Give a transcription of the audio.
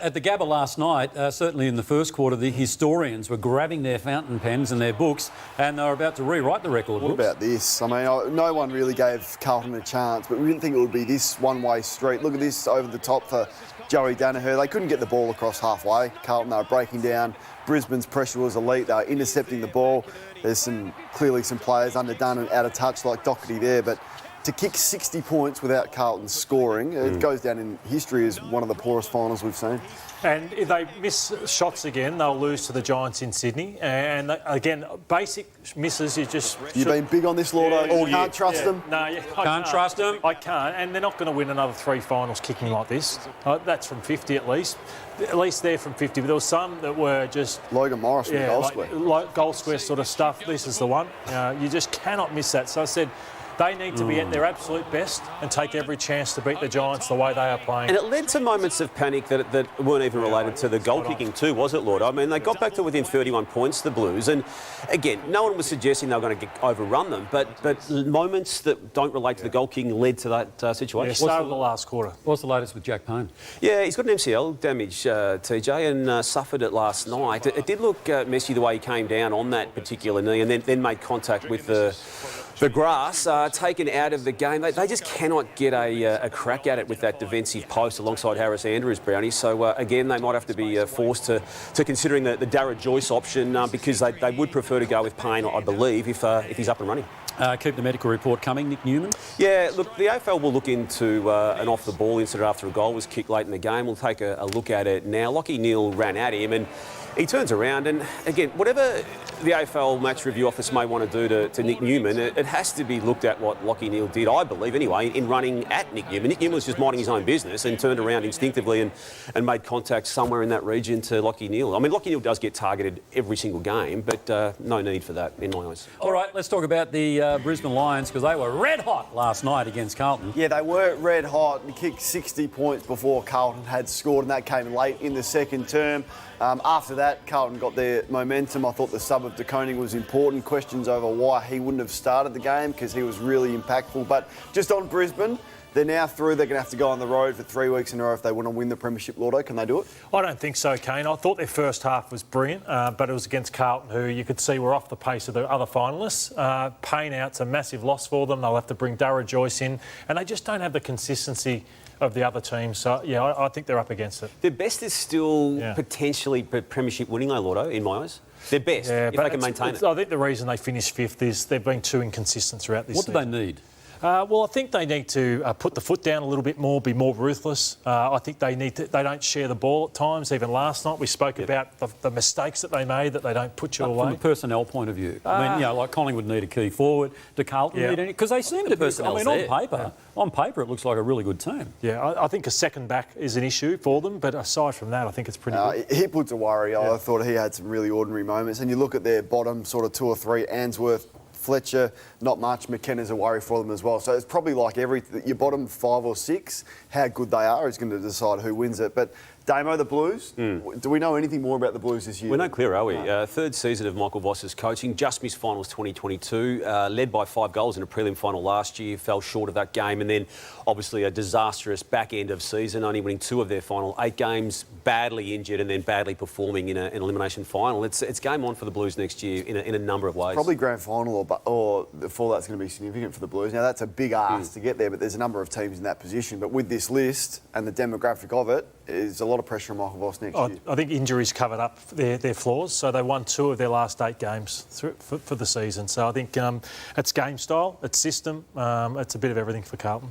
At the Gabba last night, certainly in the first quarter, the historians were grabbing their fountain pens and their books and they were about to rewrite the record. What about this? I mean, no one really gave Carlton a chance, but we didn't think it would be this one-way street. Look at this over the top for Joey Danaher. They couldn't get the ball across halfway. Carlton, they were breaking down. Brisbane's pressure was elite. They were intercepting the ball. There's clearly some players underdone and out of touch like Doherty there, but to kick 60 points without Carlton scoring, it goes down in history as one of the poorest finals we've seen. And if they miss shots again, they'll lose to the Giants in Sydney. And again, basic misses, You've been big on this, Lordo. Yeah, Can't trust them? No, I can't trust them? I can't. And they're not going to win another 3 finals kicking like this. That's from 50 at least. At least they're from 50. But there were some that were just... Logan Morris from goal square. Like goal square sort of stuff. This is the one. You just cannot miss that. So I said... They need to be at their absolute best and take every chance to beat the Giants the way they are playing. And it led to moments of panic that weren't even related to the goal kicking too, was it, Lord? I mean, they got back to within 31 points, the Blues, and again, no one was suggesting they were going to overrun them, but moments that don't relate to the goal kicking led to that situation. Yeah, started the last quarter. What's the latest with Jack Payne? Yeah, he's got an MCL damage, TJ, and suffered it last night. It did look messy the way he came down on that particular knee and then made contact with the grass, taken out of the game. They just cannot get a crack at it with that defensive post alongside Harris Andrews, Brownie. So, again, they might have to be forced to considering the Darragh Joyce option because they would prefer to go with Payne, I believe, if he's up and running. Keep the medical report coming, Nick Newman. Yeah, look, the AFL will look into an off-the-ball incident after a goal was kicked late in the game. We'll take a look at it now. Lachie Neale ran at him and he turns around and, again, whatever the AFL Match Review Office may want to do to Nick Newman, it has to be looked at what Lachie Neale did, I believe, anyway, in running at Nick Newman. Nick Newman was just minding his own business and turned around instinctively and made contact somewhere in that region to Lachie Neale. I mean, Lachie Neale does get targeted every single game, but no need for that in my eyes. All right, let's talk about the Brisbane Lions because they were red hot last night against Carlton. Yeah, they were red hot and kicked 60 points before Carlton had scored, and that came late in the second term. After that, Carlton got their momentum. I thought the sub of De Koning was important. Questions over why he wouldn't have started the game because he was really impactful. But just on Brisbane, they're now through. They're going to have to go on the road for 3 weeks in a row if they want to win the Premiership, Lordo. Can they do it? I don't think so, Kane. I thought their first half was brilliant, but it was against Carlton, who you could see were off the pace of the other finalists. Payne out's a massive loss for them. They'll have to bring Darragh Joyce in, and they just don't have the consistency of the other teams. So, yeah, I think they're up against it. Their best is still potentially Premiership winning, though, Lordo, in my eyes. Their best, if they can maintain it. I think the reason they finished fifth is they've been too inconsistent throughout this season. What do they need? Well, I think they need to put the foot down a little bit more, be more ruthless. I think they don't share the ball at times. Even last night we spoke about the mistakes that they made, that they don't put you away. From a personnel point of view, I mean, like Collingwood need a key forward, do Carlton need any? Because they seem to be. I mean, on paper it looks like a really good team. Yeah, I think a second back is an issue for them, but aside from that, I think it's pretty good. He puts a worry. I thought he had some really ordinary moments, and you look at their bottom sort of 2 or 3, Answorth, Fletcher, not much. McKenna's a worry for them as well. So it's probably like your bottom 5 or 6, how good they are is going to decide who wins it. But Damo, the Blues, do we know anything more about the Blues this year? We're not clear, are we? No. Third season of Michael Voss's coaching, just missed finals 2022, led by 5 goals in a prelim final last year, fell short of that game, and then obviously a disastrous back end of season, only winning 2 of their final 8 games, badly injured and then badly performing in an elimination final. It's game on for the Blues next year in a number of ways. Probably grand final or before that's going to be significant for the Blues. Now, that's a big ask to get there, but there's a number of teams in that position. But with this list and the demographic of it, there's a lot of pressure on Michael Voss next year. I think injuries covered up their flaws, so they won 2 of their last 8 games for the season. So I think it's game style, it's system, it's a bit of everything for Carlton.